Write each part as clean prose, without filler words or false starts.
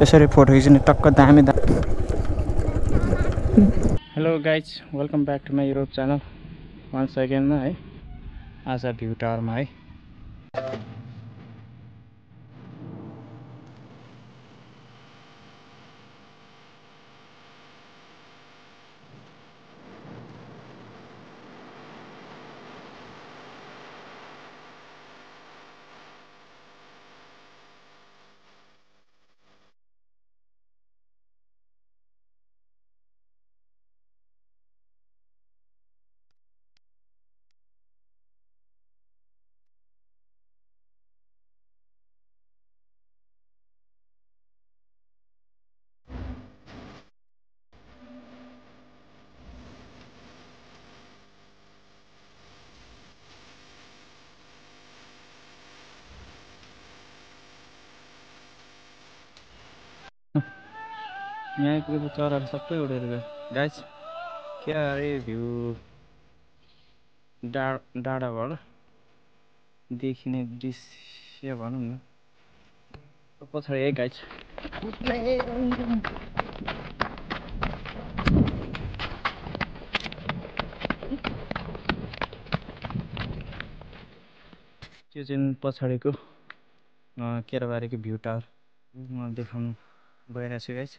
यसरी फोटो खिच्ने टक्क दामी hello guys welcome back to my YouTube channel once अगेनमा है आज भ्यू टावरमा है यहाँ पुगेको चराहरू सबै उडेर गयो गाइज क्या अरे भ्यू डाँडाबाट देखिने दृश्य भनौँ न पछाडि है गाइज त्यो चाहिँ पछाडिको केराबारीको भ्यू टावर म देखाउनु गइरहेको छु गाइज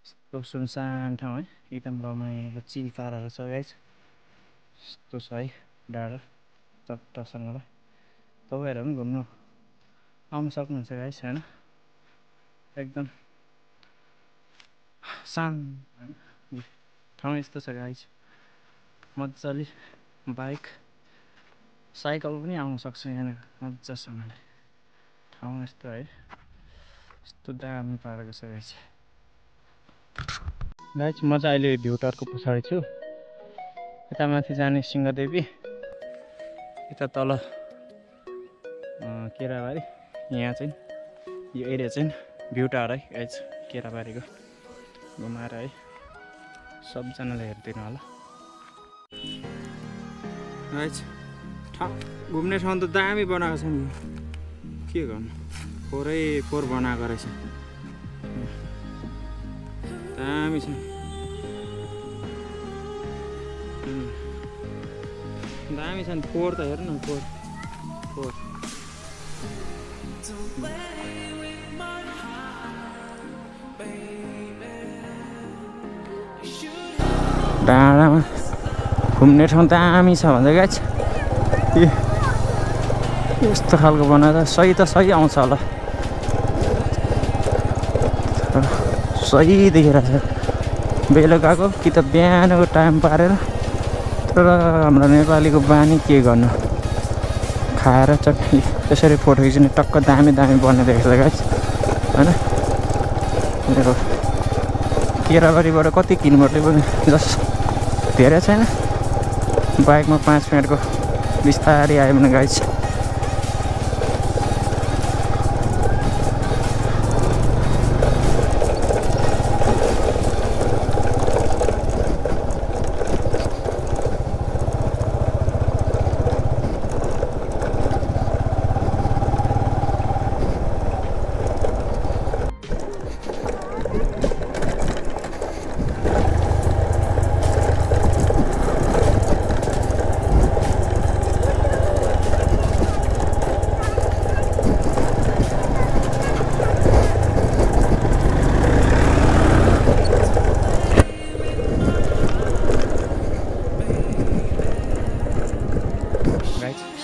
यस्तो सुनसान ठाउँ है एकदम रमाइलो चिल पाराहरू छ गाइज यस्तो छ है डाँडा चट्टसँगलाई तपाईँहरू पनि घुम्नु आउनु सक्नुहुन्छ गाइज होइन एकदम शान्त ठाउँ यस्तो छ गाइज मजाले बाइक साइकल पनि आउनु सक्छ यहाँनिर मजासँगले ठाउँ यस्तो है यस्तो दामी पारेको छ गाइज गाइज म चाहिँ अहिले भ्यू टावरको पछाडि छु यता माथि जाने सिंहदेवी यता तल केराबारी यहाँ चाहिँ यो एरिया चाहिँ भ्यू टावर है गाइज केराबारीको घुमाएर है सबजनाले हेरिदिनु होला गाइज घुम्ने ठाउँ त दामी बनाएको छ नि के गर्नु 4x4 बनाएको रहेछ दामी छ दामी छ नि 4 त हेर्नु न 4 डाँडामा घुम्ने ठाउँ दामी छ भन्छ गाइज यस्तो खालको बनाएर सही त सही आउँछ होला सही देखिरहेको छ बेलुकाको कि त बिहानको टाइम पारेर तर हाम्रो नेपालीको बानी के गर्नु खाएर चट्नी यसरी फोटो खिच्ने टक्क दामी बनाइदिएको छ गाइज होइन मेरो केराबारीबाट कति किलोमिटर पनि जस्ट धेरै छैन बाइकमा 5 मिनटको बिस्तारै आयो भने गाइज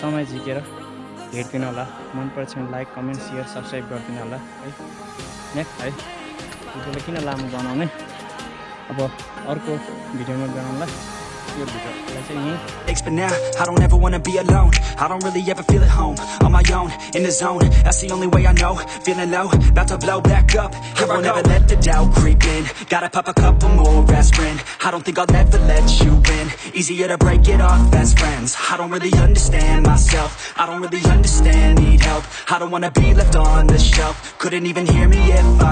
समय झिकेर हेरिदिनु होला मन पर्छ भने लाइक कमेन्ट सेयर सब्सक्राइब गरिदिनु होला है नेक्स्ट है भिडियोलाई किन लामो बनाउने अब अर्को भिडियोमा बनाउँला यो भिडियोलाई चाहिँ यही But now I don't ever wanna be alone. I don't really ever feel at home. On my own, in the zone. That's the only way I know. Feeling low, about to blow back up. Here I never let the doubt creep in. Gotta pop a couple more aspirin. I don't think I'll ever let you in. Easier to break it off best friends. I don't really understand myself. I don't really understand, need help. I don't wanna be left on the shelf. Couldn't even hear me if I